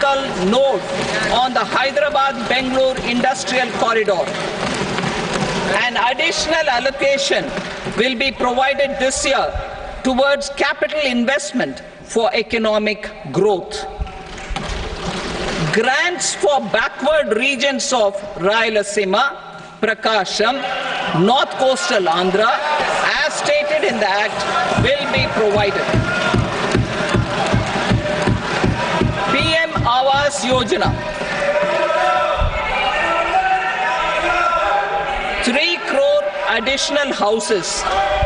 critical node on the Hyderabad-Bangalore Industrial Corridor. An additional allocation will be provided this year towards capital investment for economic growth. Grants for backward regions of Rayalaseema, Prakasham, North Coastal Andhra, as stated in the Act, will be provided. PM Awas Yojana. 3 crore additional houses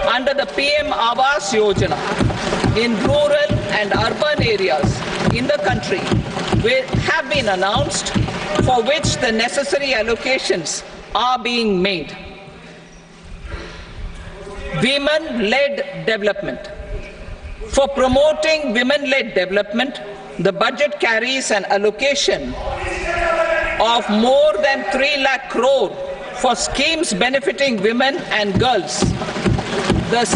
under the PM Awas Yojana in rural and urban areas in the country have been announced, for which the necessary allocations are being made. Women-led development. For promoting women-led development, the budget carries an allocation of more than 3 lakh crore for schemes benefiting women and girls. This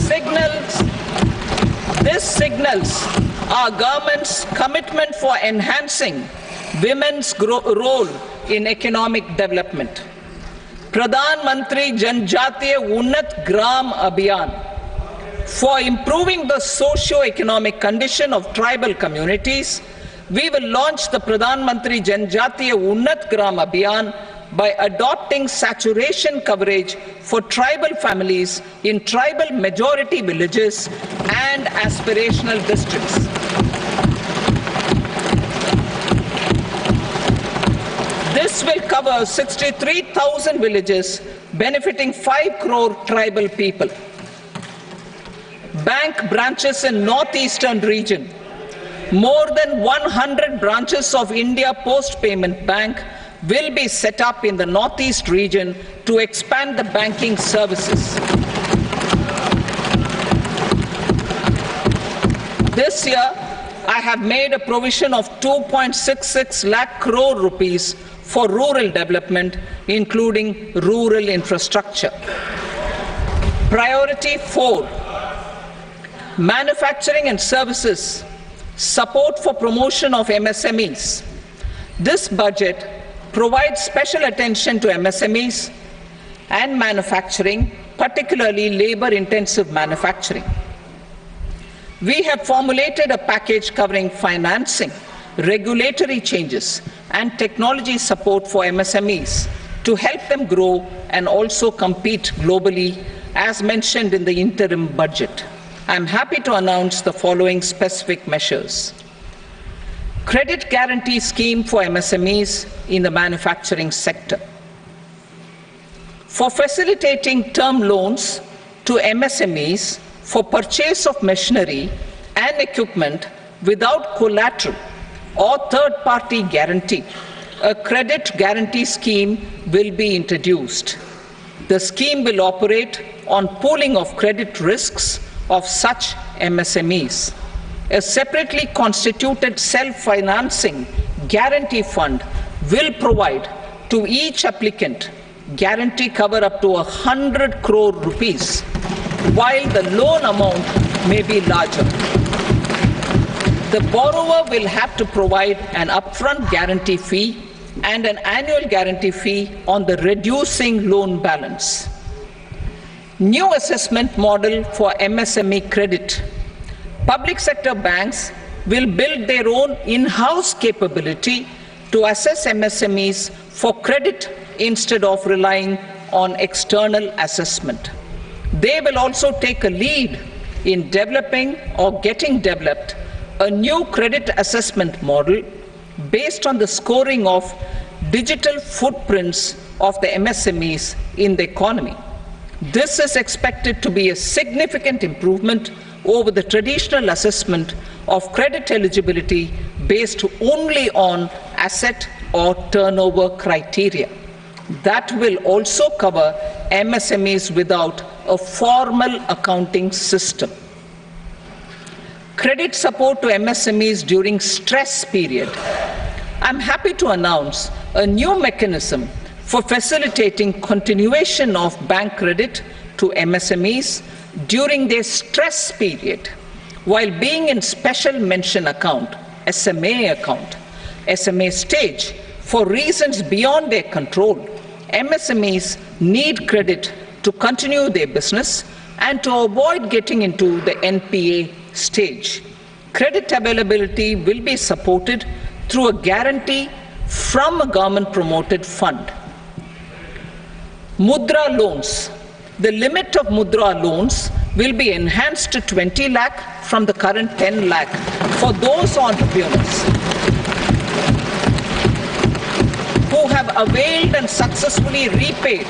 signals our government's commitment for enhancing women's role in economic development. Pradhan Mantri Janjatiya Unnat Gram Abhiyan. For improving the socio-economic condition of tribal communities, we will launch the Pradhan Mantri Janjatiya Unnat Gram Abhiyan by adopting saturation coverage for tribal families in tribal majority villages and aspirational districts. This will cover 63,000 villages, benefiting 5 crore tribal people. Bank branches in northeastern region. More than 100 branches of India Post Payment Bank will be set up in the northeast region to expand the banking services. This year, I have made a provision of 2.66 lakh crore rupees for rural development, including rural infrastructure. Priority 4, manufacturing and services, support for promotion of MSMEs. This budget provides special attention to MSMEs and manufacturing, particularly labor-intensive manufacturing. We have formulated a package covering financing, regulatory changes, and technology support for MSMEs to help them grow and also compete globally, as mentioned in the interim budget. I am happy to announce the following specific measures. Credit guarantee scheme for MSMEs in the manufacturing sector. For facilitating term loans to MSMEs for purchase of machinery and equipment without collateral or third-party guarantee, a credit guarantee scheme will be introduced. The scheme will operate on pooling of credit risks of such MSMEs. A separately constituted self-financing guarantee fund will provide to each applicant guarantee cover up to 100 crore rupees, while the loan amount may be larger. The borrower will have to provide an upfront guarantee fee and an annual guarantee fee on the reducing loan balance. New assessment model for MSME credit. Public sector banks will build their own in-house capability to assess MSMEs for credit instead of relying on external assessment. They will also take a lead in developing or getting developed a new credit assessment model based on the scoring of digital footprints of the MSMEs in the economy. This is expected to be a significant improvement over the traditional assessment of credit eligibility based only on asset or turnover criteria. That will also cover MSMEs without a formal accounting system. Credit support to MSMEs during stress period. I'm happy to announce a new mechanism for facilitating continuation of bank credit to MSMEs during their stress period while being in special mention account, SMA account. SMA stage for reasons beyond their control, MSMEs need credit to continue their business and to avoid getting into the NPA stage. Credit availability will be supported through a guarantee from a government-promoted fund. Mudra loans. The limit of Mudra loans will be enhanced to 20 lakh from the current 10 lakh for those entrepreneurs who have availed and successfully repaid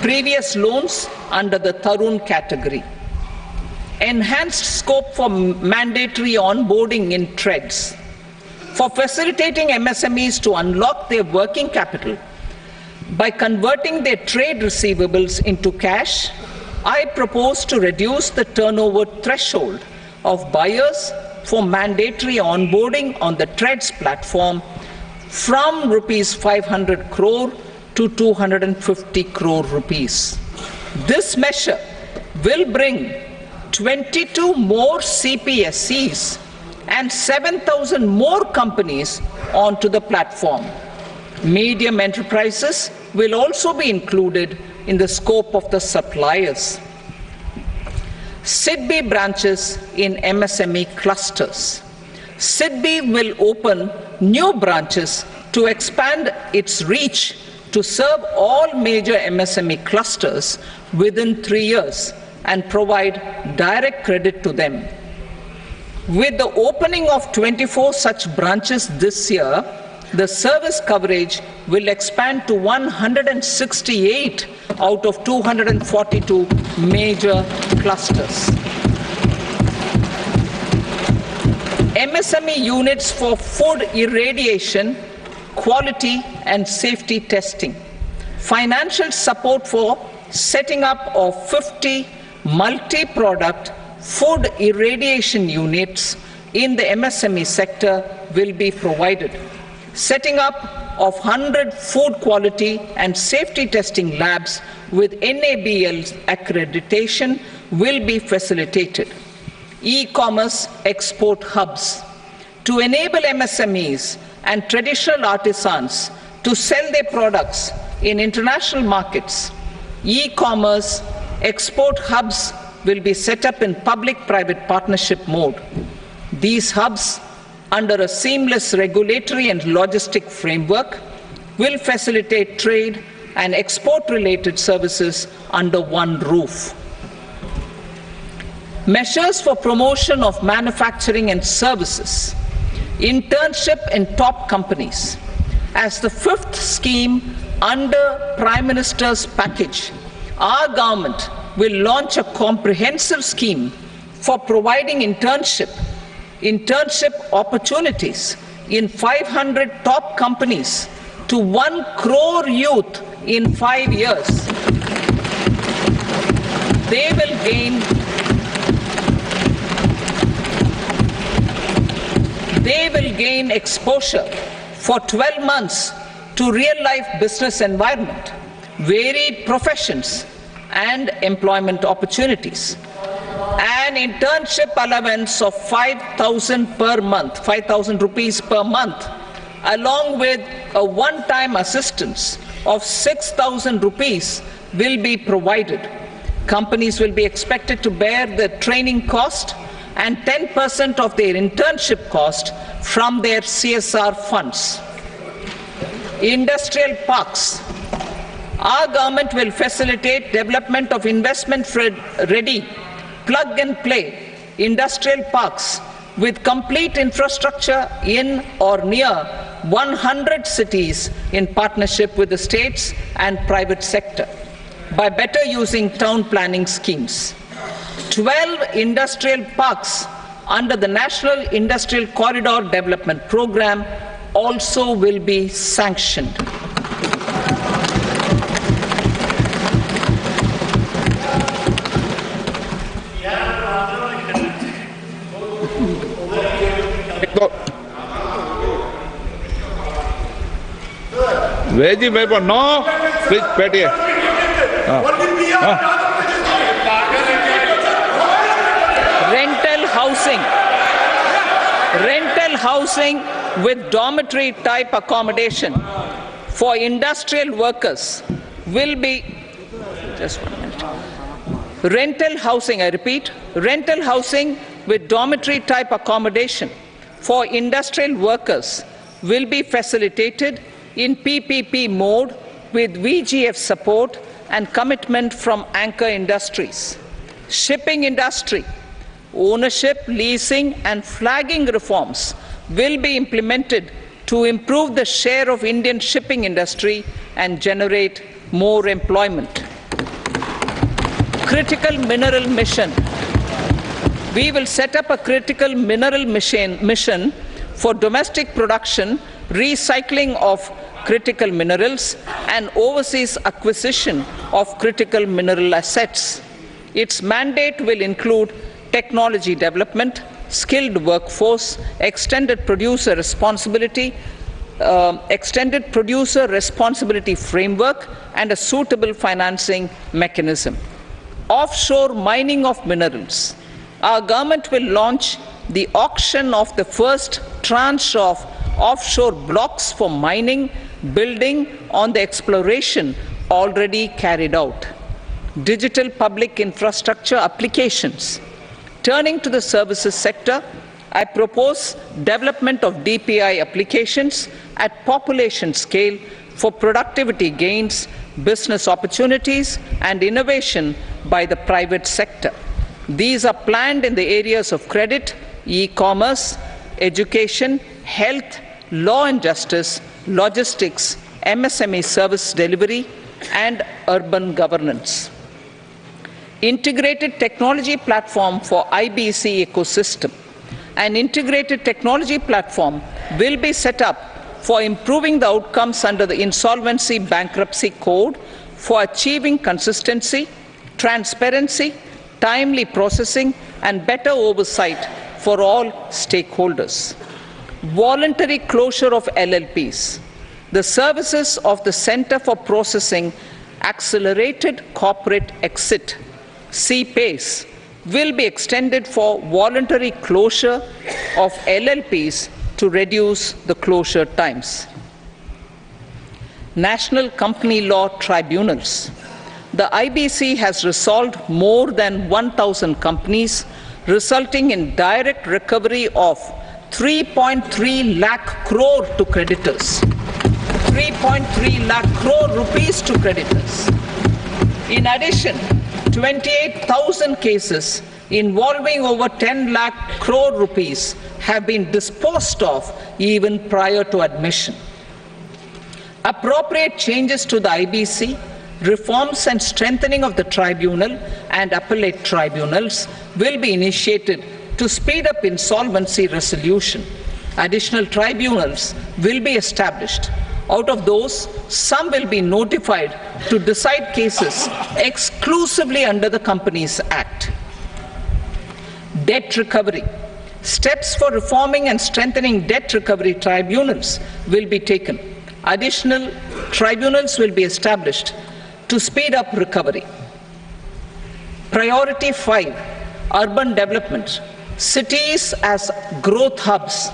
previous loans under the Tarun category. Enhanced scope for mandatory onboarding in TREDS. For facilitating MSMEs to unlock their working capital by converting their trade receivables into cash, I propose to reduce the turnover threshold of buyers for mandatory onboarding on the TREDS platform from rupees 500 crore to 250 crore rupees. This measure will bring 22 more CPSCs and 7,000 more companies onto the platform. Medium enterprises will also be included in the scope of the suppliers. SIDBI branches in MSME clusters. SIDBI will open new branches to expand its reach to serve all major MSME clusters within 3 years and provide direct credit to them. With the opening of 24 such branches this year, the service coverage will expand to 168 out of 242 major clusters. MSME units for food irradiation, quality and safety testing. Financial support for setting up of 50 multi-product food irradiation units in the MSME sector will be provided. Setting up of 100 food quality and safety testing labs with NABL accreditation will be facilitated. E-commerce export hubs. To enable MSMEs and traditional artisans to sell their products in international markets, e-commerce export hubs will be set up in public-private partnership mode. These hubs, under a seamless regulatory and logistic framework, will facilitate trade and export-related services under one roof. Measures for promotion of manufacturing and services. Internship in top companies. As the fifth scheme under Prime Minister's package, our government will launch a comprehensive scheme for providing internship opportunities in 500 top companies to 1 crore youth in 5 years. They will gain exposure for 12 months to real-life business environment, varied professions, and employment opportunities. An internship allowance of 5,000 per month, 5,000 rupees per month, along with a one-time assistance of 6,000 rupees will be provided. Companies will be expected to bear the training cost and 10% of their internship cost from their CSR funds. Industrial parks. Our government will facilitate development of investment-ready, plug-and-play industrial parks with complete infrastructure in or near 100 cities in partnership with the states and private sector by better using town planning schemes. 12 industrial parks under the National Industrial Corridor Development Program also will be sanctioned. Veggie paper, no. Please, Petty. Rental housing with dormitory type accommodation for industrial workers will be, just 1 minute, rental housing, I repeat, rental housing with dormitory type accommodation for industrial workers will be facilitated in PPP mode with VGF support and commitment from anchor industries. Shipping industry, ownership, leasing and flagging reforms will be implemented to improve the share of Indian shipping industry and generate more employment. Critical mineral mission. We will set up a critical mineral mission for domestic production, recycling of critical minerals and overseas acquisition of critical mineral assets. Its mandate will include technology development, skilled workforce, extended producer responsibility framework and a suitable financing mechanism. Offshore mining of minerals. Our government will launch the auction of the first tranche of offshore blocks for mining, building on the exploration already carried out. Digital public infrastructure applications. Turning to the services sector, I propose development of DPI applications at population scale for productivity gains, business opportunities, and innovation by the private sector. These are planned in the areas of credit, e-commerce, education, health, law and justice, logistics, MSME service delivery, and urban governance. Integrated technology platform for IBC ecosystem. An integrated technology platform will be set up for improving the outcomes under the Insolvency Bankruptcy Code for achieving consistency, transparency, timely processing, and better oversight for all stakeholders. Voluntary closure of LLPs. The services of the Center for Processing Accelerated Corporate Exit, CPACE, will be extended for voluntary closure of LLPs to reduce the closure times. National Company Law Tribunals. The IBC has resolved more than 1,000 companies, resulting in direct recovery of 3.3 lakh crore to creditors. 3.3 lakh crore rupees to creditors. In addition, 28,000 cases involving over 10 lakh crore rupees have been disposed of even prior to admission. Appropriate changes to the IBC, reforms and strengthening of the tribunal and appellate tribunals will be initiated to speed up insolvency resolution. Additional tribunals will be established. Out of those, some will be notified to decide cases exclusively under the Companies Act. Debt recovery. Steps for reforming and strengthening debt recovery tribunals will be taken. Additional tribunals will be established to speed up recovery. Priority 5, urban development. Cities as growth hubs.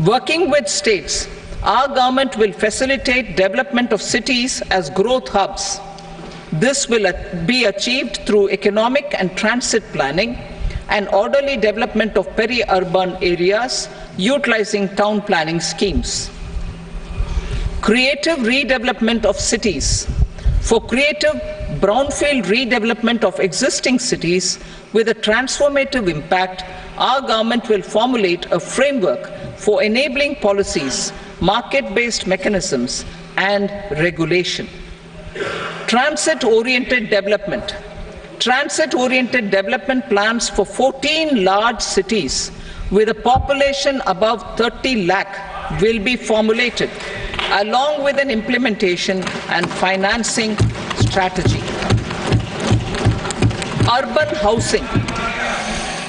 Working with states, our government will facilitate development of cities as growth hubs. This will be achieved through economic and transit planning and orderly development of peri-urban areas utilizing town planning schemes. Creative redevelopment of cities. For creative brownfield redevelopment of existing cities with a transformative impact, our government will formulate a framework for enabling policies, market-based mechanisms, and regulation. Transit-oriented development. Transit-oriented development plans for 14 large cities with a population above 30 lakh will be formulated, along with an implementation and financing strategy. Urban housing.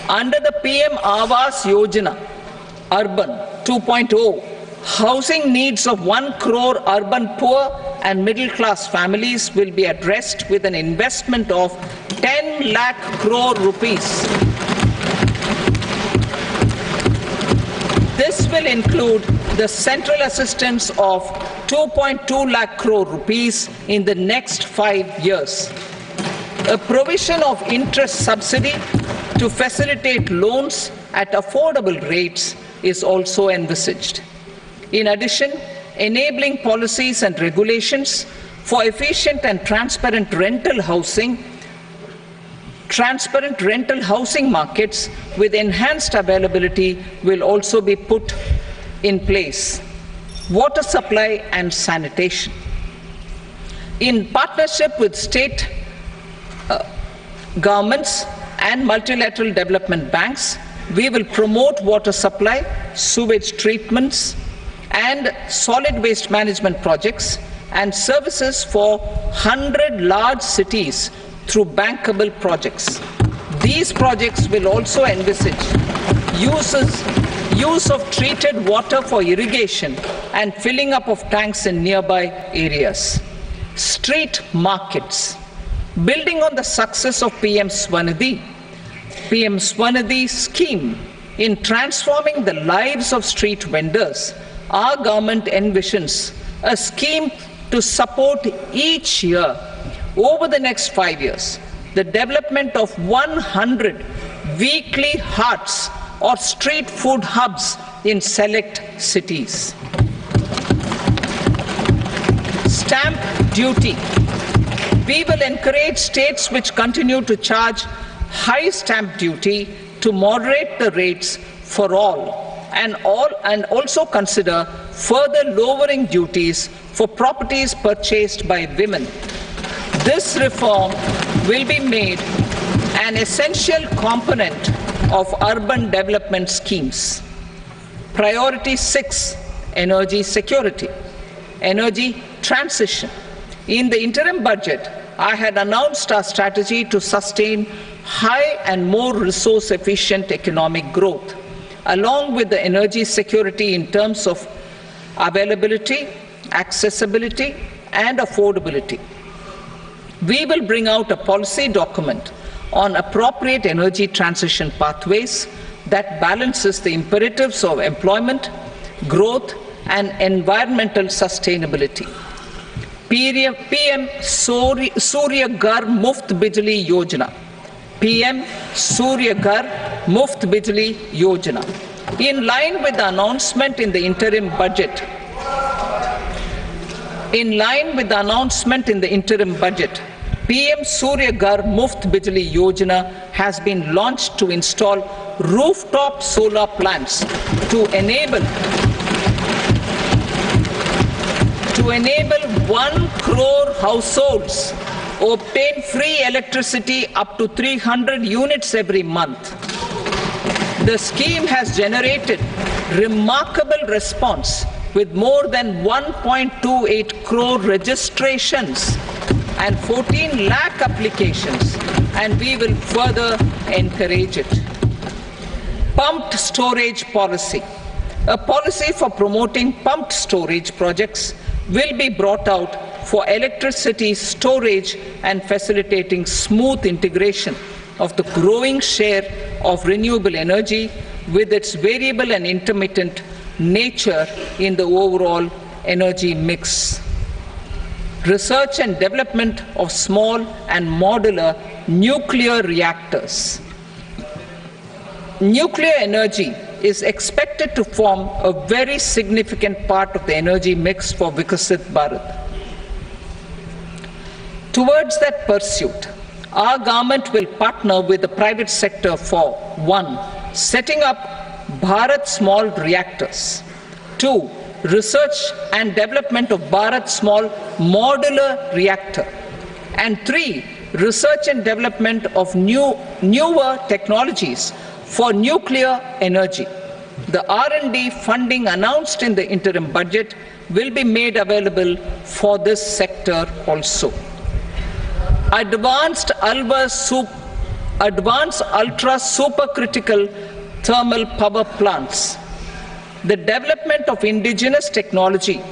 Under the PM Awas Yojana, Urban 2.0, housing needs of 1 crore urban poor and middle class families will be addressed with an investment of 10 lakh crore rupees. This will include the central assistance of 2.2 lakh crore rupees in the next 5 years. A provision of interest subsidy to facilitate loans at affordable rates is also envisaged. In addition, enabling policies and regulations for efficient and transparent rental housing markets with enhanced availability will also be put in place. Water supply and sanitation. In partnership with state governments and multilateral development banks, we will promote water supply, sewage treatments, and solid waste management projects and services for 100 large cities through bankable projects. These projects will also envisage use of treated water for irrigation and filling up of tanks in nearby areas. Street markets. Building on the success of PM Swanidhi scheme in transforming the lives of street vendors, our government envisions a scheme to support each year over the next 5 years the development of 100 weekly hearts or street food hubs in select cities. Stamp duty. We will encourage states which continue to charge high stamp duty to moderate the rates for all and also consider further lowering duties for properties purchased by women. This reform will be made an essential component of urban development schemes. Priority 6, energy security, energy transition. In the interim budget, I had announced our strategy to sustain high and more resource-efficient economic growth, along with the energy security in terms of availability, accessibility, and affordability. We will bring out a policy document on appropriate energy transition pathways that balances the imperatives of employment, growth, and environmental sustainability. PM Surya Ghar Muft Bijli Yojana. PM Surya Ghar Muft Bijli Yojana. In line with the announcement in the interim budget, PM Surya Ghar Muft Bijli Yojana has been launched to install rooftop solar plants to enable 1 crore households obtain free electricity up to 300 units every month. The scheme has generated remarkable response with more than 1.28 crore registrations and 14 lakh applications, and we will further encourage it. Pumped storage policy. A policy for promoting pumped storage projects will be brought out for electricity storage and facilitating smooth integration of the growing share of renewable energy with its variable and intermittent nature in the overall energy mix. Research and development of small and modular nuclear reactors. Nuclear energy is expected to form a very significant part of the energy mix for Vikasit Bharat. Towards that pursuit, our government will partner with the private sector for 1. Setting up Bharat Small Reactors, 2. Research and development of Bharat Small Modular Reactor, and 3. Research and development of newer technologies for nuclear energy. The R&D funding announced in the interim budget will be made available for this sector also. Advanced ultra supercritical thermal power plants. The development of indigenous technology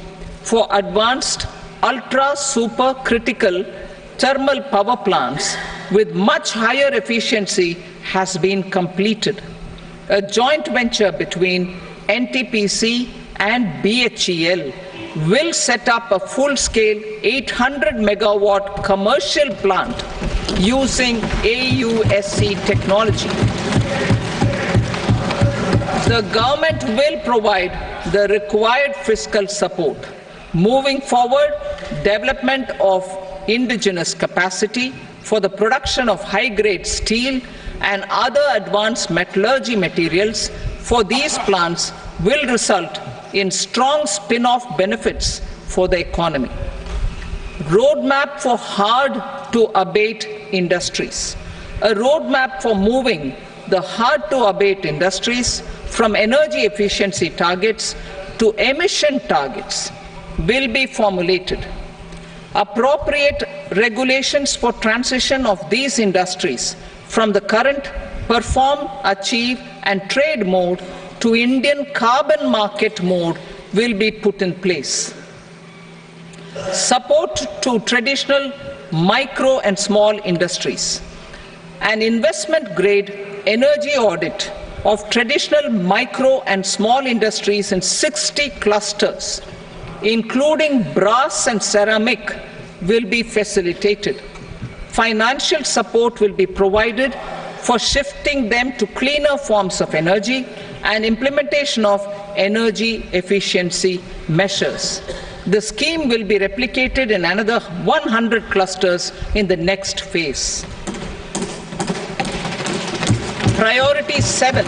for advanced ultra supercritical thermal power plants with much higher efficiency has been completed. A joint venture between NTPC and BHEL will set up a full-scale 800 megawatt commercial plant using AUSC technology. The government will provide the required fiscal support. Moving forward, development of indigenous capacity for the production of high-grade steel and other advanced metallurgy materials for these plants will result in strong spin-off benefits for the economy. Roadmap for hard-to-abate industries. A roadmap for moving the hard-to-abate industries from energy efficiency targets to emission targets will be formulated. Appropriate regulations for transition of these industries from the current perform, achieve and trade mode to Indian carbon market mode will be put in place. Support to traditional micro and small industries. An investment-grade energy audit of traditional micro and small industries in 60 clusters, including brass and ceramic, will be facilitated. Financial support will be provided for shifting them to cleaner forms of energy and implementation of energy efficiency measures. The scheme will be replicated in another 100 clusters in the next phase. Priority 7,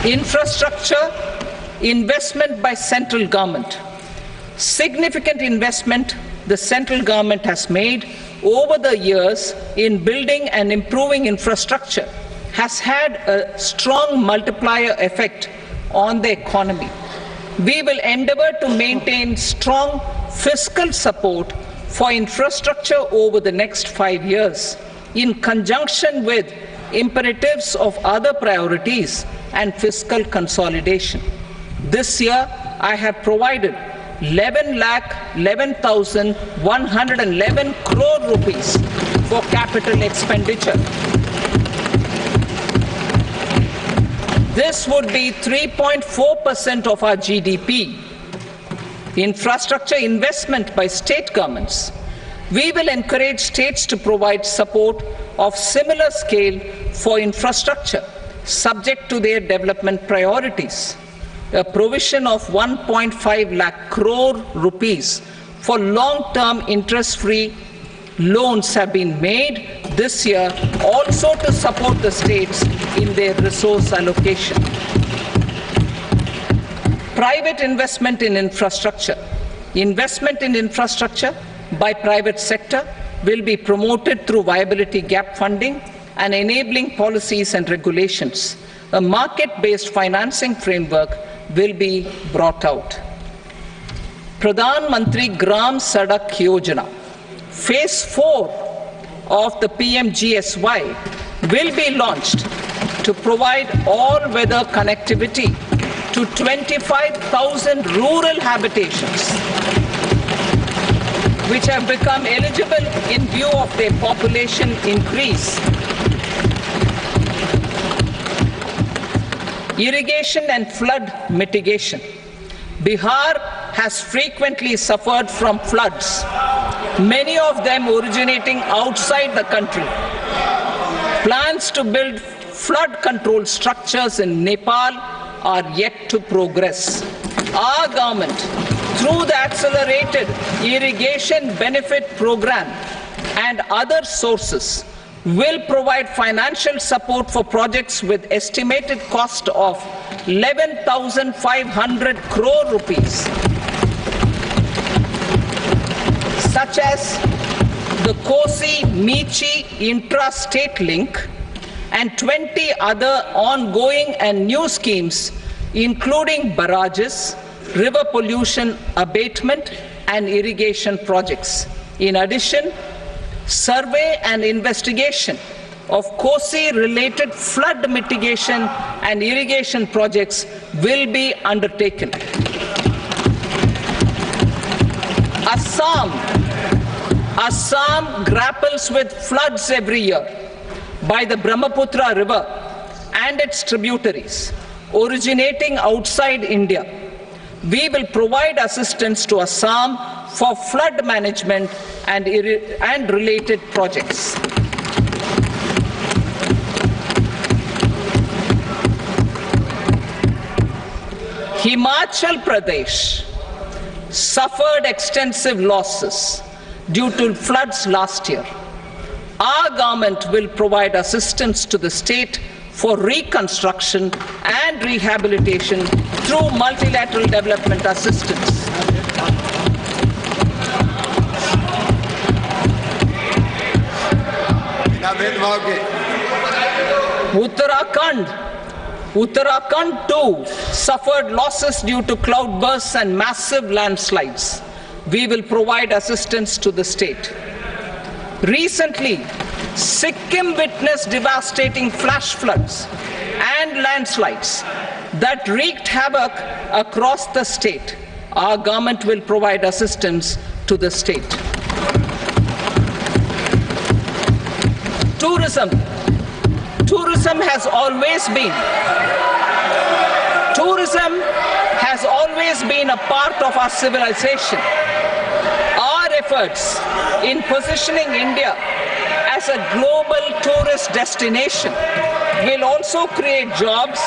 infrastructure investment by central government. Significant investment the central government has made over the years in building and improving infrastructure has had a strong multiplier effect on the economy. We will endeavour to maintain strong fiscal support for infrastructure over the next 5 years in conjunction with imperatives of other priorities and fiscal consolidation. This year, I have provided 11,11,111 crore rupees for capital expenditure. This would be 3.4% of our GDP. Infrastructure investment by state governments. We will encourage states to provide support of similar scale for infrastructure, subject to their development priorities. A provision of 1.5 lakh crore rupees for long-term interest-free loans have been made this year also to support the states in their resource allocation. Private investment in infrastructure. Investment in infrastructure by private sector will be promoted through viability gap funding and enabling policies and regulations. A market-based financing framework will be brought out. Pradhan Mantri Gram Sadak Yojana, Phase 4 of the PMGSY will be launched to provide all-weather connectivity to 25,000 rural habitations, which have become eligible in view of their population increase. Irrigation and flood mitigation. Bihar has frequently suffered from floods, many of them originating outside the country. Plans to build flood control structures in Nepal are yet to progress. Our government, through the Accelerated Irrigation Benefit Program and other sources, will provide financial support for projects with estimated cost of 11,500 crore rupees, such as the Kosi-Michi intra-state link and 20 other ongoing and new schemes, including barrages, river pollution abatement and irrigation projects. In addition, survey and investigation of Kosi-related flood mitigation and irrigation projects will be undertaken. Assam grapples with floods every year by the Brahmaputra River and its tributaries. originating outside India. We will provide assistance to Assam for flood management and related projects. Himachal Pradesh suffered extensive losses due to floods last year. Our government will provide assistance to the state for reconstruction and rehabilitation through multilateral development assistance. Uttarakhand too suffered losses due to cloudbursts and massive landslides. We will provide assistance to the state. Recently, Sikkim witnessed devastating flash floods and landslides that wreaked havoc across the state. Our government will provide assistance to the state. Tourism has always been a part of our civilization. Our efforts in positioning India as a global tourist destination will also create jobs,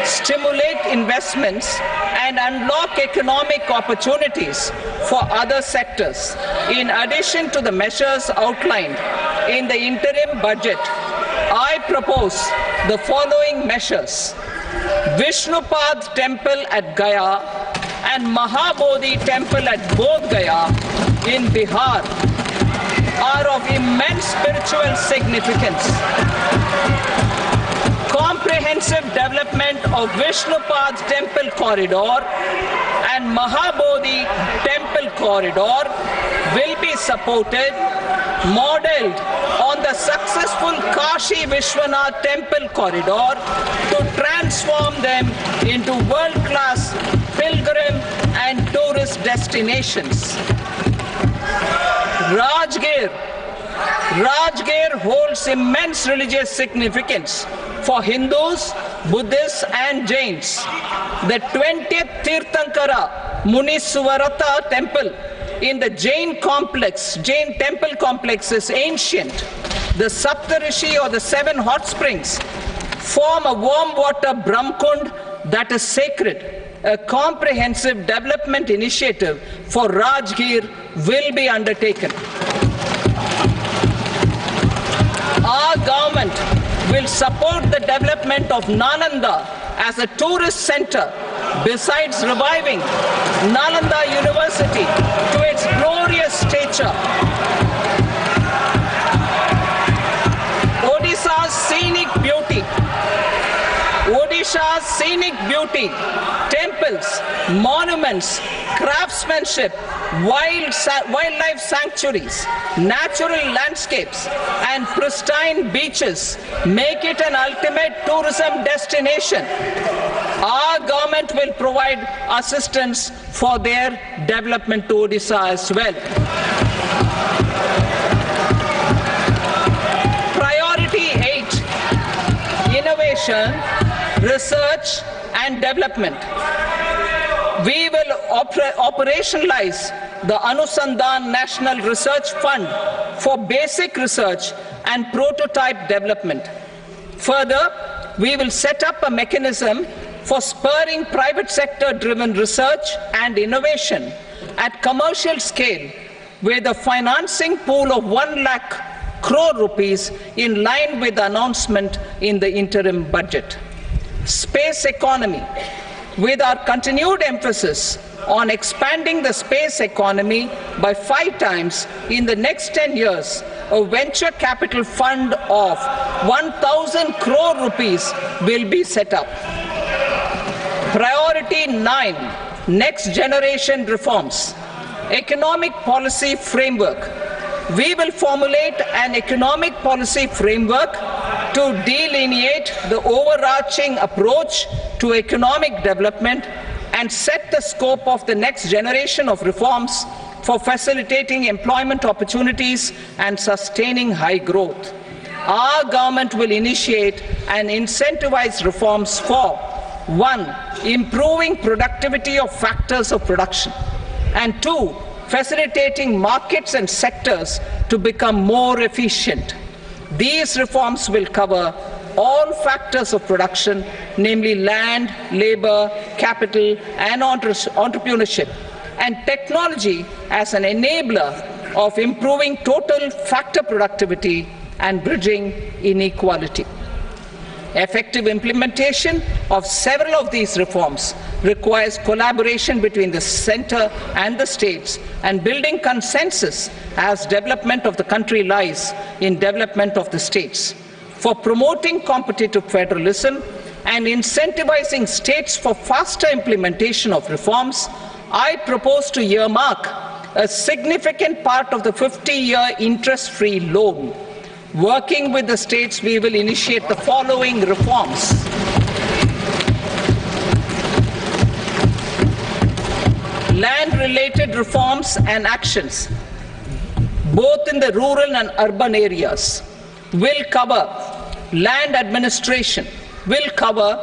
stimulate investments, and unlock economic opportunities for other sectors. In addition to the measures outlined in the interim budget, I propose the following measures. Vishnupad Temple at Gaya and Mahabodhi Temple at Bodh Gaya in Bihar are of immense spiritual significance. Comprehensive development of Vishnupad Temple Corridor and Mahabodhi Temple Corridor will be supported, modeled on the successful Kashi Vishwanath Temple Corridor to transform them into world-class pilgrim and tourist destinations. Rajgir holds immense religious significance for Hindus, Buddhists and Jains. The 20th Tirthankara Muniswarata temple in the Jain temple complex is ancient. The Saptarishi or the 7 hot springs form a warm water Brahmkund that is sacred. A comprehensive development initiative for Rajgir will be undertaken. Our government will support the development of Nalanda as a tourist center, besides reviving Nalanda University to its glorious stature. Odisha's scenic beauty, temples, monuments, craftsmanship, wildlife sanctuaries, natural landscapes, and pristine beaches make it an ultimate tourism destination. Our government will provide assistance for their development to Odisha as well. Priority 8, innovation, research and development. We will operationalize the Anusandhan National Research Fund for basic research and prototype development. Further, we will set up a mechanism for spurring private sector-driven research and innovation at commercial scale with a financing pool of 1 lakh crore rupees in line with the announcement in the interim budget. Space economy. With our continued emphasis on expanding the space economy by 5 times in the next 10 years, a venture capital fund of 1,000 crore rupees will be set up. Priority 9, next generation reforms. Economic policy framework. We will formulate an economic policy framework to delineate the overarching approach to economic development and set the scope of the next generation of reforms for facilitating employment opportunities and sustaining high growth. Our government will initiate and incentivize reforms for 1. Improving productivity of factors of production, and 2. Facilitating markets and sectors to become more efficient. These reforms will cover all factors of production, namely land, labor, capital, and entrepreneurship, and technology as an enabler of improving total factor productivity and bridging inequality. Effective implementation of several of these reforms requires collaboration between the center and the states, and building consensus as development of the country lies in development of the states. For promoting competitive federalism and incentivizing states for faster implementation of reforms, I propose to earmark a significant part of the 50-year interest-free loan. Working with the states, we will initiate the following reforms. Land-related reforms and actions, both in the rural and urban areas, will cover land administration, will cover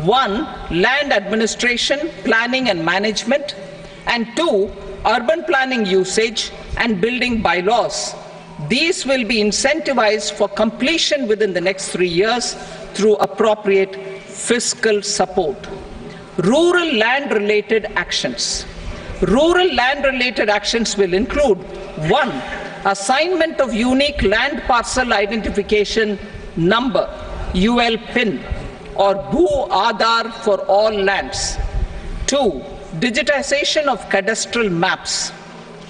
1. Land administration, planning and management, and 2. Urban planning usage and building bylaws. These will be incentivized for completion within the next 3 years through appropriate fiscal support. Rural land-related actions. Rural land-related actions will include 1. Assignment of unique land parcel identification number, UL PIN, or Bhu Aadhaar for all lands. 2. Digitization of cadastral maps.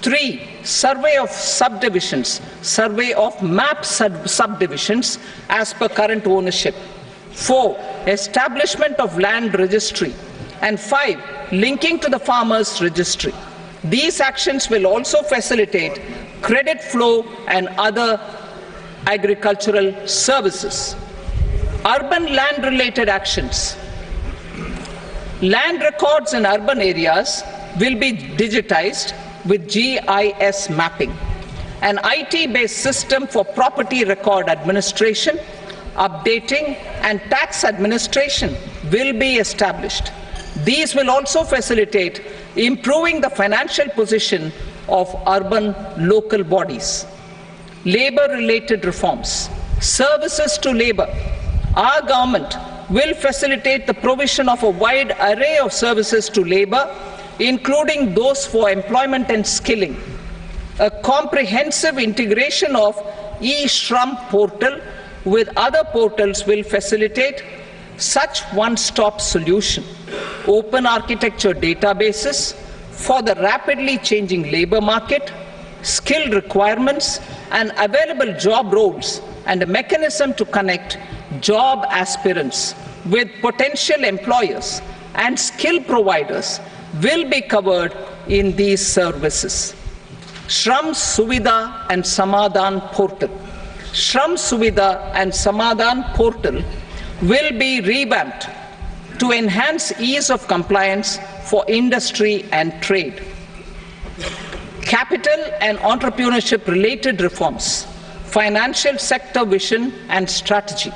3. Survey of subdivisions, survey of map subdivisions as per current ownership. 4. Establishment of land registry. And 5. Linking to the farmers registry. These actions will also facilitate credit flow and other agricultural services. Urban land-related actions. Land records in urban areas will be digitized with GIS mapping. An IT-based system for property record administration, updating, and tax administration will be established. These will also facilitate improving the financial position of urban local bodies. Labor-related reforms. Services to labor. Our government will facilitate the provision of a wide array of services to labor, including those for employment and skilling. A comprehensive integration of e-Shram portal with other portals will facilitate such one-stop solution. Open architecture databases for the rapidly changing labor market, skill requirements, and available job roles, and a mechanism to connect job aspirants with potential employers and skill providers will be covered in these services. Shram Suvidha and Samadhan portal. Shram Suvidha and Samadhan portal will be revamped to enhance ease of compliance for industry and trade. Capital and entrepreneurship related reforms. Financial sector vision and strategy.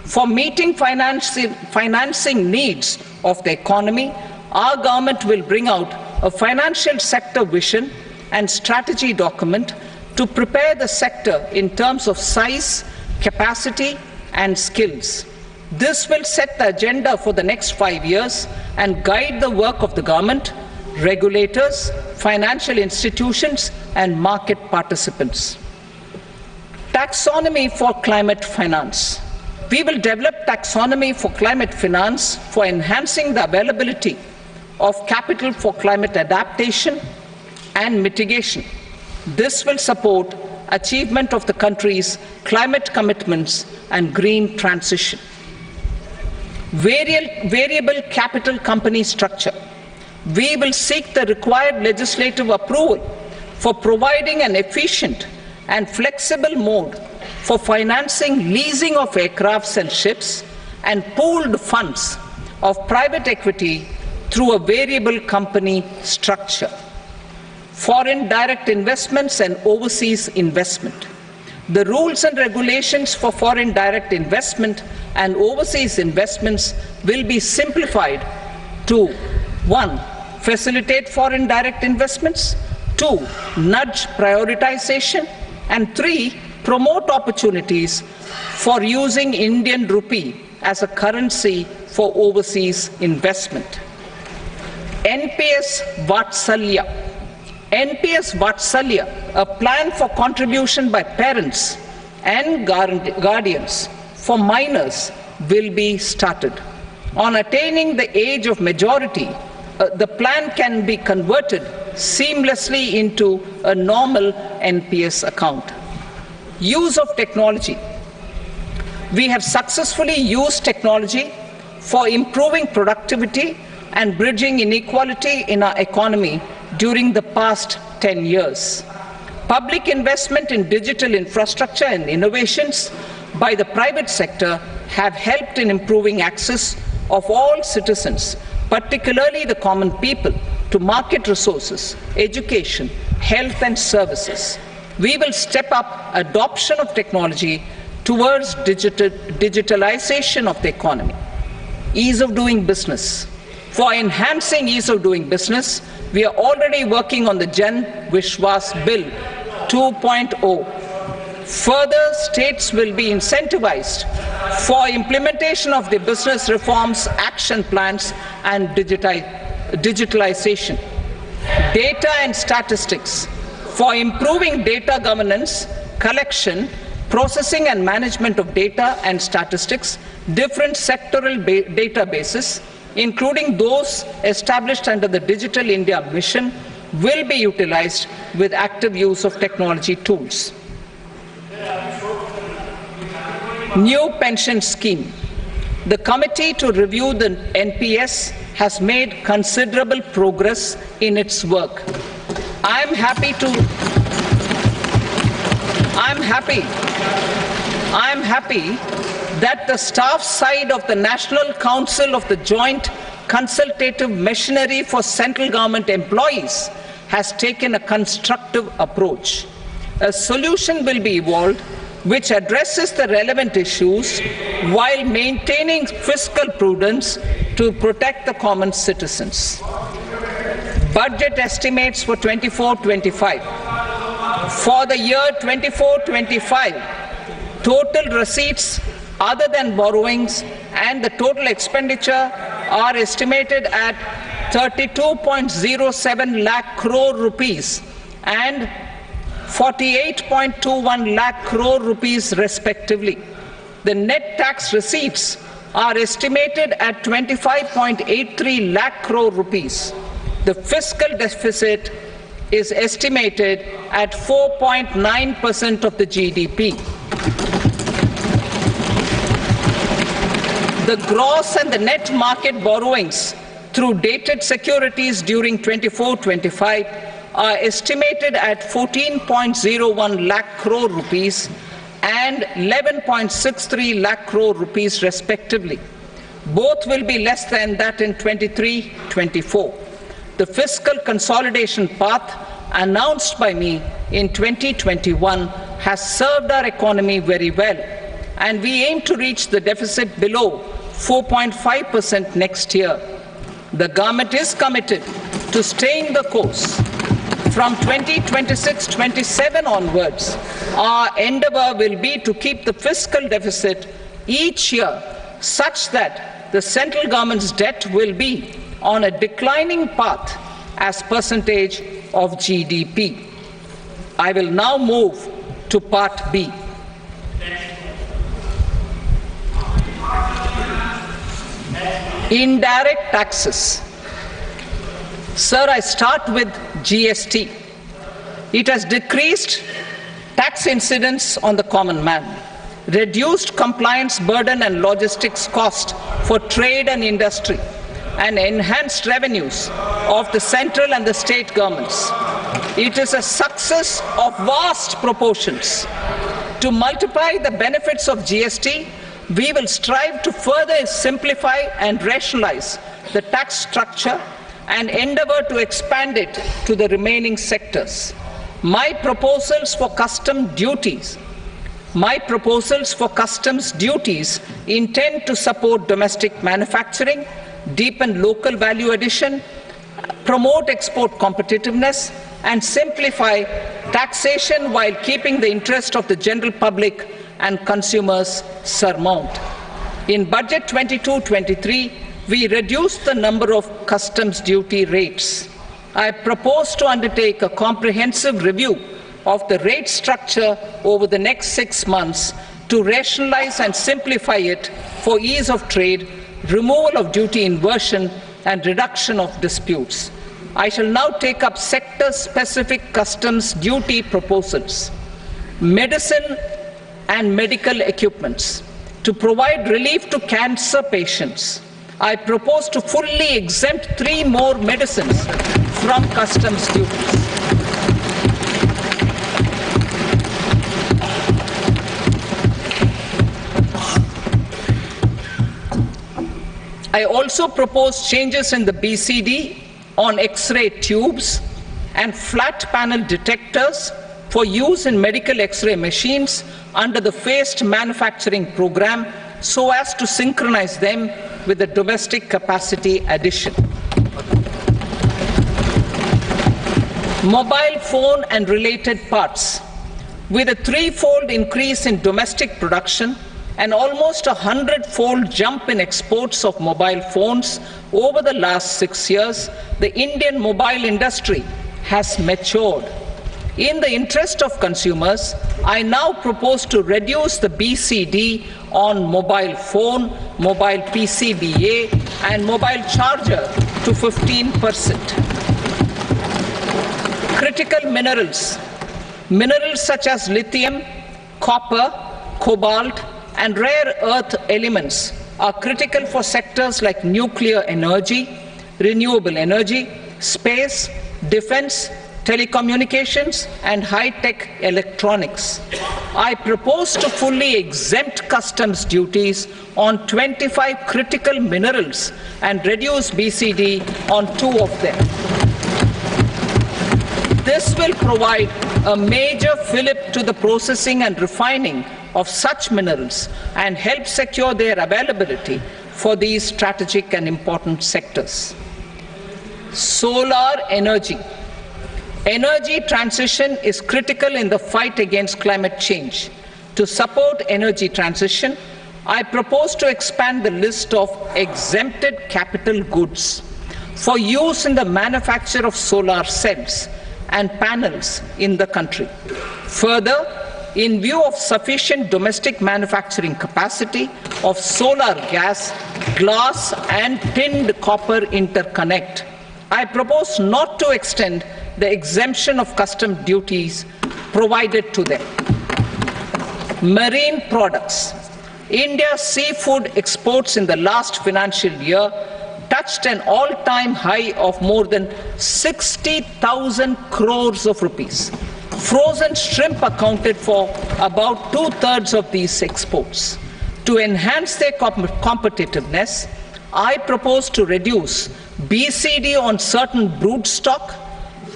For meeting financing needs of the economy, our government will bring out a financial sector vision and strategy document to prepare the sector in terms of size, capacity, and skills. This will set the agenda for the next 5 years and guide the work of the government, regulators, financial institutions, and market participants. Taxonomy for climate finance. We will develop taxonomy for climate finance for enhancing the availability of capital for climate adaptation and mitigation. This will support achievement of the country's climate commitments and green transition. Variable capital company structure. We will seek the required legislative approval for providing an efficient and flexible mode for financing leasing of aircrafts and ships and pooled funds of private equity through a variable company structure. Foreign direct investments and overseas investment. The rules and regulations for foreign direct investment and overseas investments will be simplified to 1. Facilitate foreign direct investments, 2. Nudge prioritization, and 3. Promote opportunities for using Indian rupee as a currency for overseas investment. NPS Vatsalya. NPS Vatsalya, a plan for contribution by parents and guardians for minors, will be started. On attaining the age of majority, the plan can be converted seamlessly into a normal NPS account. Use of technology. We have successfully used technology for improving productivity and bridging inequality in our economy during the past 10 years. Public investment in digital infrastructure and innovations by the private sector have helped in improving access of all citizens, particularly the common people, to market resources, education, health and services. We will step up adoption of technology towards digitalization of the economy. Ease of doing business. For enhancing ease of doing business, we are already working on the Jan Vishwas Bill 2.0. Further, states will be incentivized for implementation of the business reforms, action plans, and digitalization. Data and statistics. For improving data governance, collection, processing and management of data and statistics, different sectoral databases, including those established under the Digital India Mission, will be utilized with active use of technology tools. New pension scheme. The committee to review the NPS has made considerable progress in its work. I am happy that the staff side of the National Council of the Joint Consultative Machinery for Central Government Employees has taken a constructive approach. A solution will be evolved which addresses the relevant issues while maintaining fiscal prudence to protect the common citizens. Budget estimates for 24-25. For the year 24-25, total receipts other than borrowings and the total expenditure are estimated at 32.07 lakh crore rupees and 48.21 lakh crore rupees respectively. The net tax receipts are estimated at 25.83 lakh crore rupees. The fiscal deficit is estimated at 4.9% of the GDP. The gross and the net market borrowings through dated securities during 24-25 are estimated at 14.01 lakh crore rupees and 11.63 lakh crore rupees respectively. Both will be less than that in 23-24. The fiscal consolidation path announced by me in 2021 has served our economy very well, and we aim to reach the deficit below 4.5% next year. The government is committed to staying the course. From 2026-27 onwards, our endeavour will be to keep the fiscal deficit each year such that the central government's debt will be on a declining path as percentage of GDP. I will now move to Part B. Indirect taxes. Sir, I start with GST. It has decreased tax incidence on the common man, reduced compliance burden and logistics cost for trade and industry, and enhanced revenues of the central and the state governments. It is a success of vast proportions. To multiply the benefits of GST, we will strive to further simplify and rationalize the tax structure and endeavour to expand it to the remaining sectors. My proposals for custom duties My proposals for customs duties intend to support domestic manufacturing, deepen local value addition, promote export competitiveness, and simplify taxation while keeping the interest of the general public and consumers surmount. In Budget 22-23, we reduced the number of customs duty rates. I propose to undertake a comprehensive review of the rate structure over the next 6 months to rationalize and simplify it for ease of trade, removal of duty inversion, and reduction of disputes. I shall now take up sector-specific customs duty proposals. Medicine and medical equipments. To provide relief to cancer patients, I propose to fully exempt 3 more medicines from customs duties. I also propose changes in the BCD on X-ray tubes and flat panel detectors for use in medical X-ray machines under the phased manufacturing program so as to synchronize them with the domestic capacity addition. Mobile phone and related parts. With a 3-fold increase in domestic production and almost a 100-fold jump in exports of mobile phones over the last 6 years, the Indian mobile industry has matured. In the interest of consumers, I now propose to reduce the BCD on mobile phone, mobile PCBA, and mobile charger to 15%. Critical minerals. Minerals such as lithium, copper, cobalt, and rare earth elements are critical for sectors like nuclear energy, renewable energy, space, defense, telecommunications, and high-tech electronics. I propose to fully exempt customs duties on 25 critical minerals and reduce BCD on 2 of them. This will provide a major fillip to the processing and refining of such minerals and help secure their availability for these strategic and important sectors. Solar energy. Energy transition is critical in the fight against climate change. To support energy transition, I propose to expand the list of exempted capital goods for use in the manufacture of solar cells and panels in the country. Further, in view of sufficient domestic manufacturing capacity of solar gas, glass, and tinned copper interconnect, I propose not to extend the exemption of custom duties provided to them. Marine products. India's seafood exports in the last financial year touched an all-time high of more than 60,000 crores of rupees. Frozen shrimp accounted for about 2/3 of these exports. To enhance their competitiveness, I propose to reduce BCD on certain broodstock,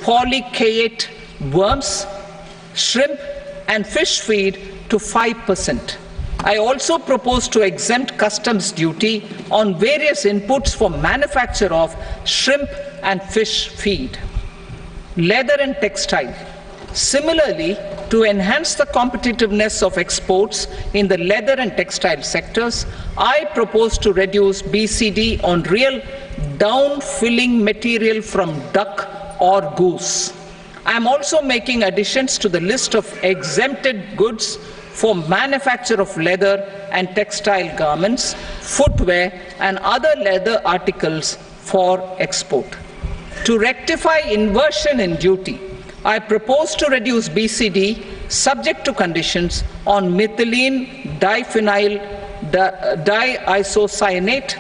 polychaete worms, shrimp, and fish feed to 5%. I also propose to exempt customs duty on various inputs for manufacture of shrimp and fish feed. Leather and textile. Similarly, to enhance the competitiveness of exports in the leather and textile sectors, I propose to reduce BCD on real down-filling material from duck or goose. I am also making additions to the list of exempted goods for manufacture of leather and textile garments, footwear, and other leather articles for export. To rectify inversion in duty, I propose to reduce BCD subject to conditions on methylene diphenyl diisocyanate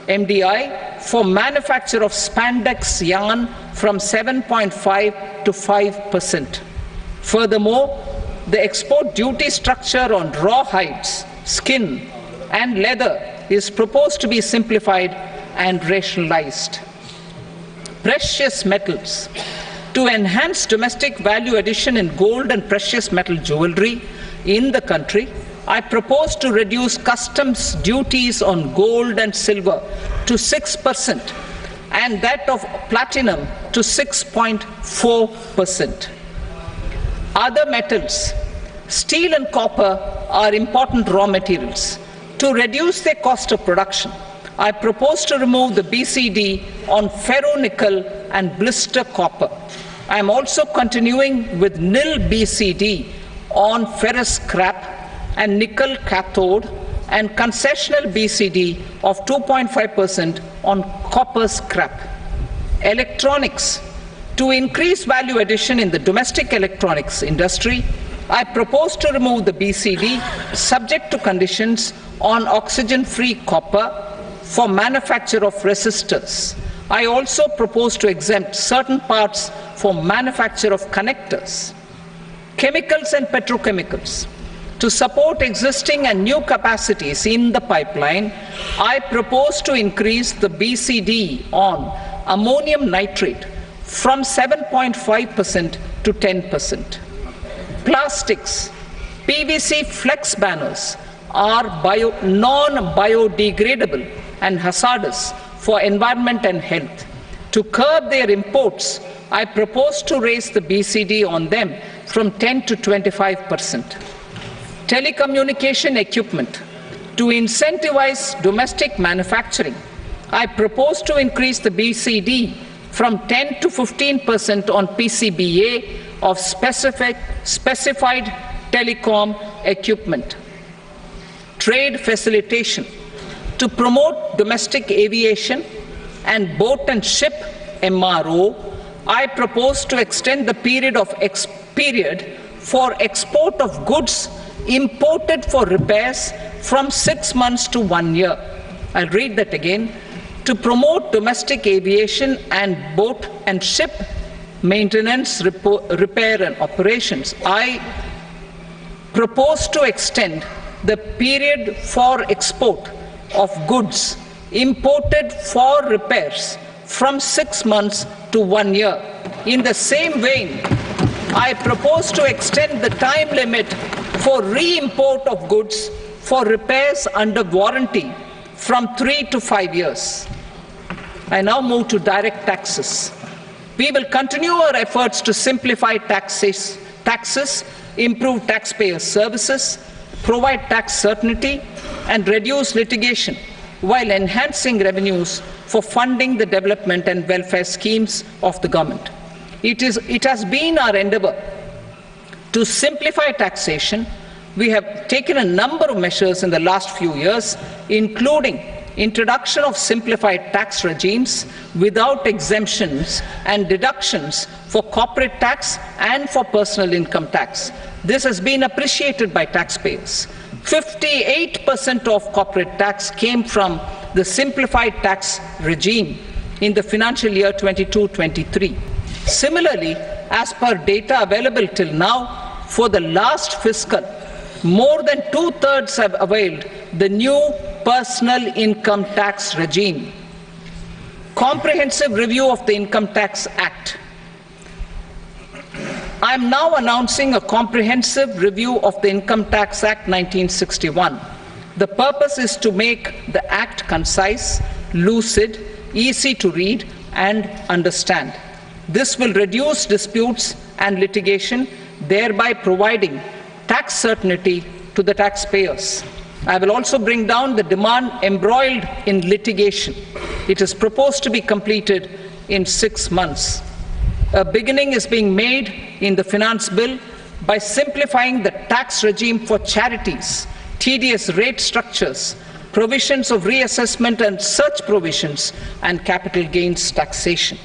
MDI for manufacture of spandex yarn from 7.5 to 5%. Furthermore, the export duty structure on raw hides, skin, and leather is proposed to be simplified and rationalized. Precious metals. To enhance domestic value addition in gold and precious metal jewelry, in the country, I propose to reduce customs duties on gold and silver to 6% and that of platinum to 6.4%. Other metals, steel and copper, are important raw materials. To reduce their cost of production, I propose to remove the BCD on ferronickel and blister copper. I am also continuing with nil BCD on ferrous scrap and nickel cathode and concessional BCD of 2.5% on copper scrap. Electronics. To increase value addition in the domestic electronics industry, I propose to remove the BCD subject to conditions on oxygen-free copper for manufacture of resistors. I also propose to exempt certain parts for manufacture of connectors. Chemicals and petrochemicals. To support existing and new capacities in the pipeline, I propose to increase the BCD on ammonium nitrate from 7.5% to 10%. Plastics. PVC flex banners are non-biodegradable and hazardous for environment and health. To curb their imports, I propose to raise the BCD on them from 10 to 25%. Telecommunication equipment. To incentivize domestic manufacturing, I propose to increase the BCD from 10 to 15% on PCBA of specified telecom equipment. Trade facilitation. To promote domestic aviation and boat and ship MRO, I propose to extend the period for export of goods imported for repairs from 6 months to 1 year. I'll read that again. To promote domestic aviation and boat and ship maintenance, repair and operations, I propose to extend the period for export of goods imported for repairs from 6 months to 1 year. In the same vein, I propose to extend the time limit for re-import of goods for repairs under warranty from 3 to 5 years. I now move to direct taxes. We will continue our efforts to simplify taxes, improve taxpayer services, provide tax certainty, and reduce litigation while enhancing revenues for funding the development and welfare schemes of the government. It has been our endeavor to simplify taxation. We have taken a number of measures in the last few years, including introduction of simplified tax regimes without exemptions and deductions for corporate tax and for personal income tax. This has been appreciated by taxpayers. 58% of corporate tax came from the simplified tax regime in the financial year 22-23. Similarly, as per data available till now, for the last fiscal, more than 2/3 have availed the new personal income tax regime. Comprehensive review of the Income Tax Act. I am now announcing a comprehensive review of the Income Tax Act 1961. The purpose is to make the Act concise, lucid, easy to read and understand. This will reduce disputes and litigation, thereby providing tax certainty to the taxpayers. I will also bring down the demand embroiled in litigation. It is proposed to be completed in 6 months. A beginning is being made in the finance bill by simplifying the tax regime for charities, tedious rate structures, provisions of reassessment and such provisions, and capital gains taxation.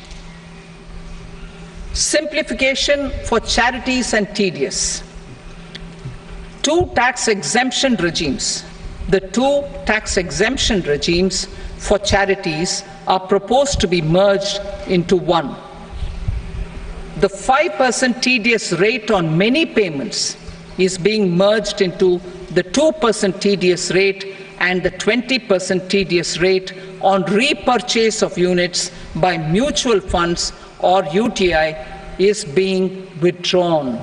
Simplification for charities and tedious. Two tax exemption regimes. The two tax exemption regimes for charities are proposed to be merged into one. The 5% tedious rate on many payments is being merged into the 2% tedious rate, and the 20% tedious rate on repurchase of units by mutual funds or UTI is being withdrawn.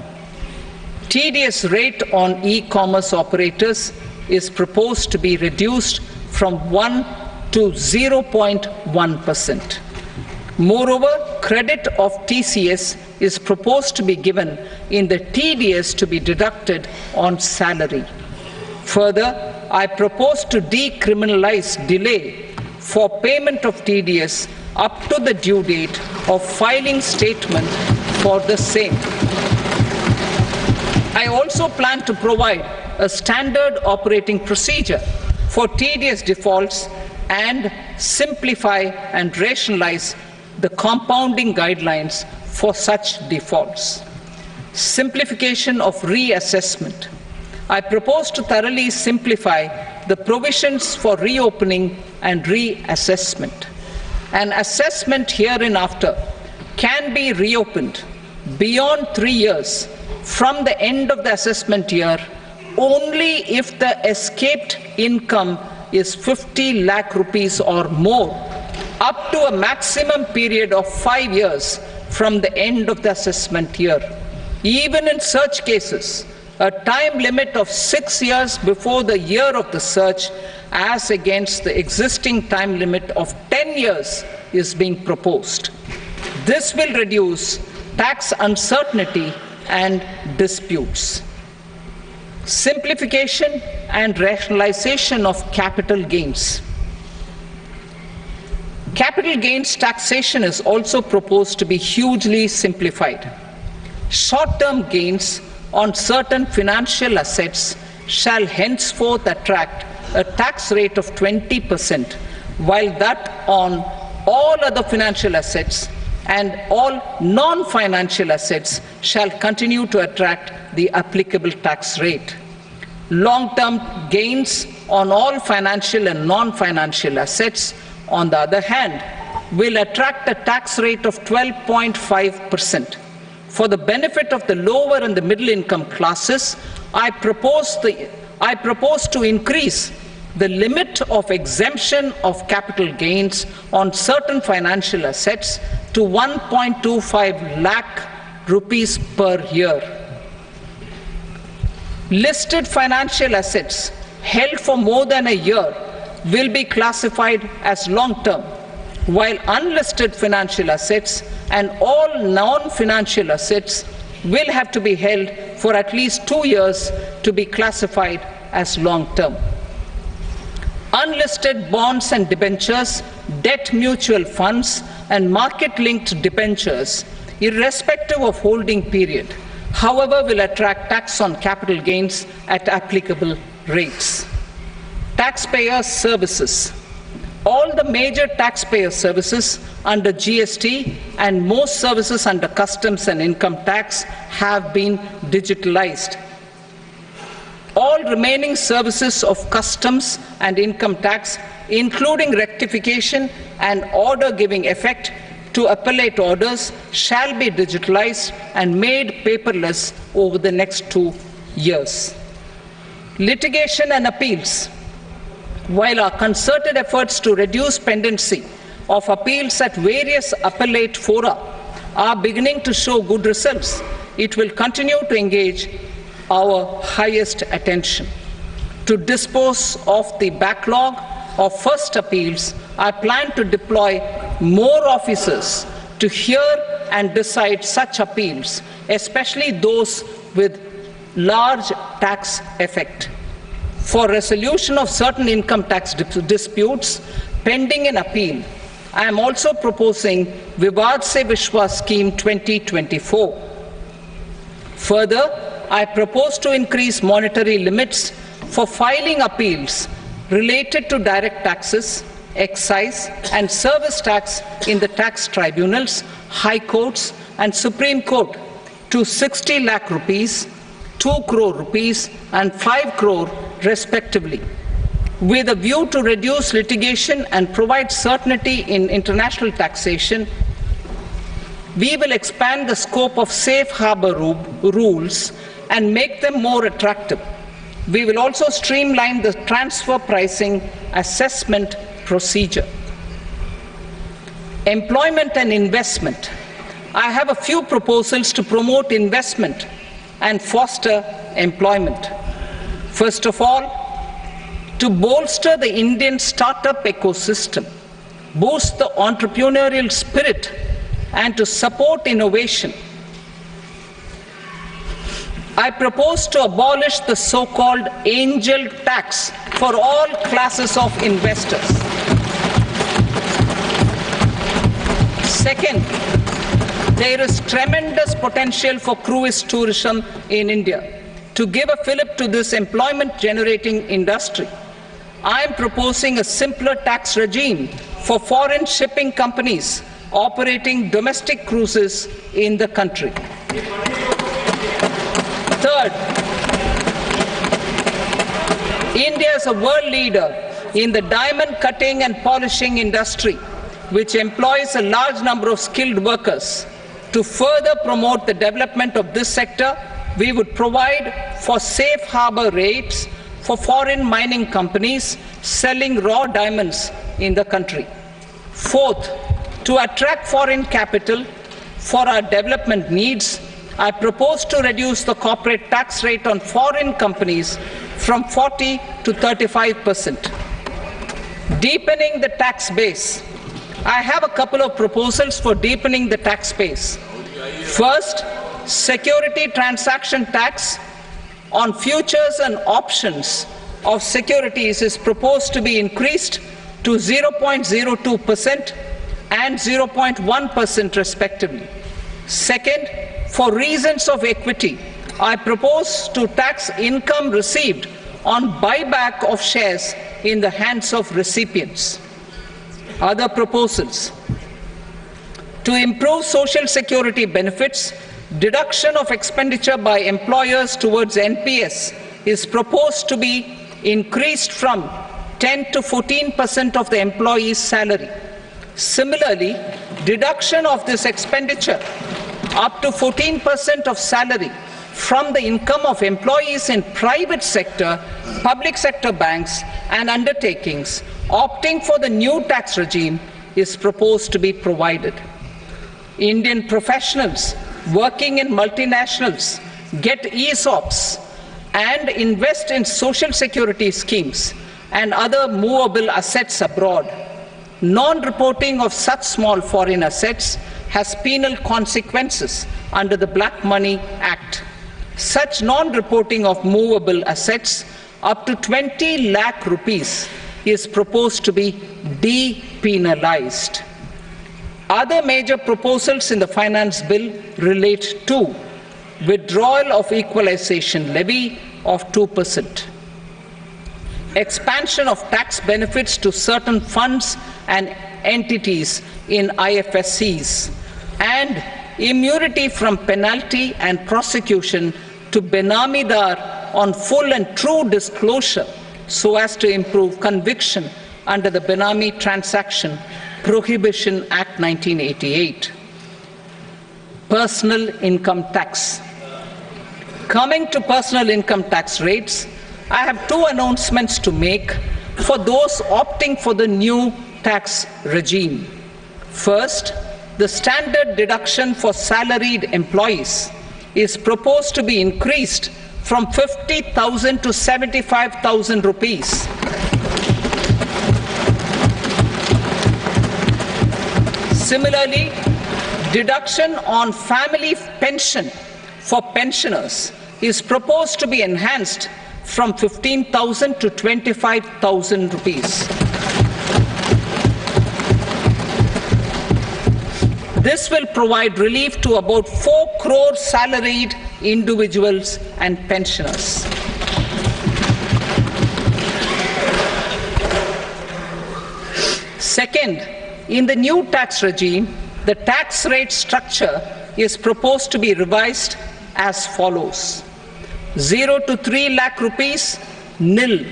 TDS rate on e-commerce operators is proposed to be reduced from 1 to 0.1%. Moreover, credit of TCS is proposed to be given in the TDS to be deducted on salary. Further, I propose to decriminalize delay for payment of TDS up to the due date of filing statement for the same. I also plan to provide a standard operating procedure for TDS defaults and simplify and rationalize the compounding guidelines for such defaults. Simplification of reassessment. I propose to thoroughly simplify the provisions for reopening and reassessment. An assessment hereinafter can be reopened beyond 3 years from the end of the assessment year only if the escaped income is 50 lakh rupees or more, up to a maximum period of 5 years from the end of the assessment year. Even in such cases, a time limit of 6 years before the year of the search, as against the existing time limit of 10 years, is being proposed. This will reduce tax uncertainty and disputes. Simplification and rationalization of capital gains. Capital gains taxation is also proposed to be hugely simplified. Short-term gains on certain financial assets shall henceforth attract a tax rate of 20%, while that on all other financial assets and all non-financial assets shall continue to attract the applicable tax rate. Long-term gains on all financial and non-financial assets, on the other hand, will attract a tax rate of 12.5%. For the benefit of the lower and the middle income classes, I propose to increase the limit of exemption of capital gains on certain financial assets to 1.25 lakh rupees per year. Listed financial assets held for more than a year will be classified as long-term, while unlisted financial assets and all non-financial assets will have to be held for at least 2 years to be classified as long-term. Unlisted bonds and debentures, debt mutual funds, and market-linked debentures, irrespective of holding period, however, will attract tax on capital gains at applicable rates. Taxpayer services. All the major taxpayer services under GST and most services under customs and income tax have been digitalized. All remaining services of customs and income tax, including rectification and order giving effect to appellate orders, shall be digitalized and made paperless over the next 2 years. Litigation and appeals. While our concerted efforts to reduce pendency of appeals at various appellate fora are beginning to show good results, it will continue to engage our highest attention. To dispose of the backlog of first appeals, I plan to deploy more officers to hear and decide such appeals, especially those with large tax effect. For resolution of certain income tax disputes pending in appeal, I am also proposing Vivad Se Vishwas Scheme 2024. Further, I propose to increase monetary limits for filing appeals related to direct taxes, excise, and service tax in the tax tribunals, high courts, and Supreme Court to 60 lakh rupees, 2 crore rupees, and 5 crore respectively. With a view to reduce litigation and provide certainty in international taxation, we will expand the scope of safe harbor rules and make them more attractive. We will also streamline the transfer pricing assessment procedure. Employment and investment. I have a few proposals to promote investment and foster employment. First of all, to bolster the Indian startup ecosystem, boost the entrepreneurial spirit, and to support innovation, I propose to abolish the so-called angel tax for all classes of investors. Second, there is tremendous potential for cruise tourism in India. To give a fillip to this employment-generating industry, I am proposing a simpler tax regime for foreign shipping companies operating domestic cruises in the country. Third, India is a world leader in the diamond cutting and polishing industry, which employs a large number of skilled workers. To further promote the development of this sector, we would provide for safe harbor rates for foreign mining companies selling raw diamonds in the country. Fourth, to attract foreign capital for our development needs, I propose to reduce the corporate tax rate on foreign companies from 40 to 35%. Deepening the tax base. I have a couple of proposals for deepening the tax base. First, security transaction tax on futures and options of securities is proposed to be increased to 0.02% and 0.1% respectively. Second, for reasons of equity, I propose to tax income received on buyback of shares in the hands of recipients. Other proposals: to improve social security benefits, deduction of expenditure by employers towards NPS is proposed to be increased from 10 to 14% of the employee's salary. Similarly, deduction of this expenditure up to 14% of salary from the income of employees in private sector, public sector banks and undertakings opting for the new tax regime is proposed to be provided. Indian professionals working in multinationals get ESOPs and invest in social security schemes and other movable assets abroad. Non-reporting of such small foreign assets has penal consequences under the Black Money Act. Such non-reporting of movable assets up to 20 lakh rupees is proposed to be depenalized. Other major proposals in the finance bill relate to withdrawal of equalization levy of 2%, expansion of tax benefits to certain funds and entities in IFSCs, and immunity from penalty and prosecution to Benamidar on full and true disclosure so as to improve conviction under the Benami Transaction Prohibition Act 1988. Personal income tax. Coming to personal income tax rates, I have two announcements to make for those opting for the new tax regime. First, the standard deduction for salaried employees is proposed to be increased from 50,000 to 75,000 rupees. Similarly, deduction on family pension for pensioners is proposed to be enhanced from 15,000 to 25,000 rupees. This will provide relief to about 4 crore salaried individuals and pensioners. Second, in the new tax regime, the tax rate structure is proposed to be revised as follows: 0 to 3 lakh rupees, nil;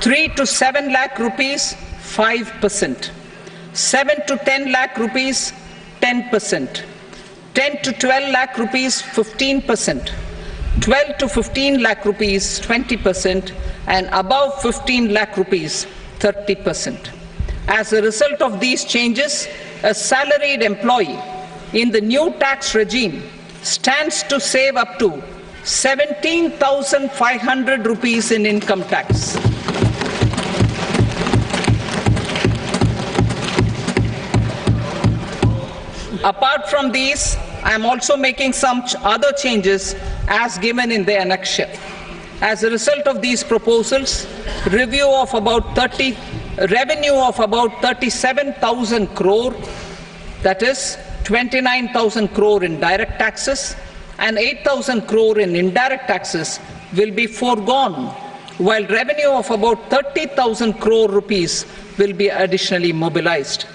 3 to 7 lakh rupees, 5%; 7 to 10 lakh rupees, 10%; 10 to 12 lakh rupees, 15%; 12 to 15 lakh rupees, 20%; and above 15 lakh rupees, 30%. As a result of these changes, a salaried employee in the new tax regime stands to save up to 17,500 rupees in income tax. Apart from these, I am also making some other changes as given in the annexure. As a result of these proposals, revenue of about 37,000 crore, that is 29,000 crore in direct taxes and 8,000 crore in indirect taxes will be foregone, while revenue of about 30,000 crore rupees will be additionally mobilized.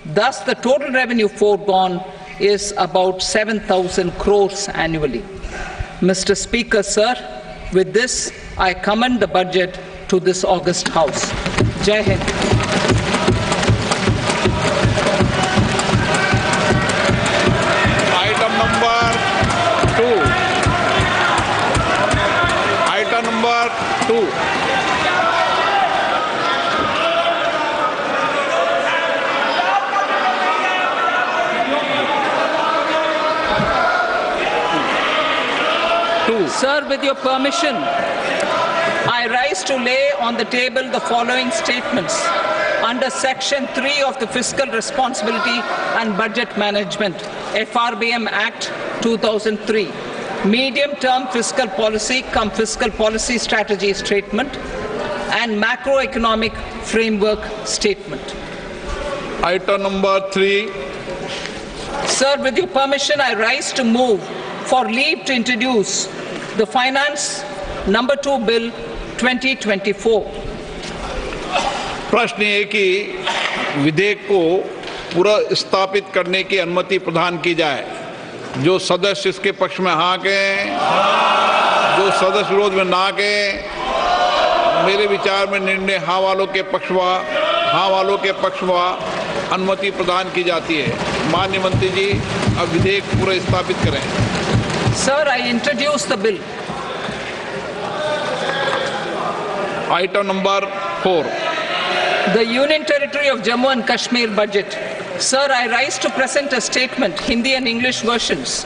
Thus, the total revenue foregone is about 7,000 crores annually. Mr. Speaker, sir, with this, I commend the budget to this august House. Jai Hind. Item number 2. Sir, with your permission, I rise to lay on the table the following statements under Section 3 of the Fiscal Responsibility and Budget Management, FRBM Act 2003, Medium-Term Fiscal Policy cum Fiscal Policy Strategy Statement and Macroeconomic Framework Statement. Item number 3. Sir, with your permission, I rise to move for leave to introduce the Finance Number 2 Bill 2024. प्रश्न ये कि विधेयक को पुनर्स्थापित करने की अनुमति प्रदान की जाए। जो सदस्य इसके पक्ष में हाँ कहें, जो सदस्य विरोध में ना कहें। मेरे विचार में निर्णय हाँ वालों के पक्ष में अनुमति प्रदान की जाती है। माननीय मंत्री जी, अब विधेयक पुनर्स्थापित करें। Sir, I introduce the bill. Item number 4. The Union Territory of Jammu and Kashmir budget. Sir, I rise to present a statement, Hindi and English versions,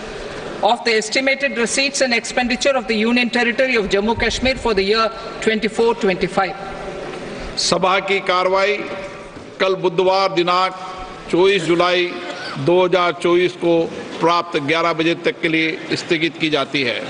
of the estimated receipts and expenditure of the Union Territory of Jammu and Kashmir for the year 24-25. सभा की कार्रवाई कल बुधवार दिनांक 24 जुलाई 2024 को प्राप्त 11 बजे तक के लिए स्थगित की जाती है।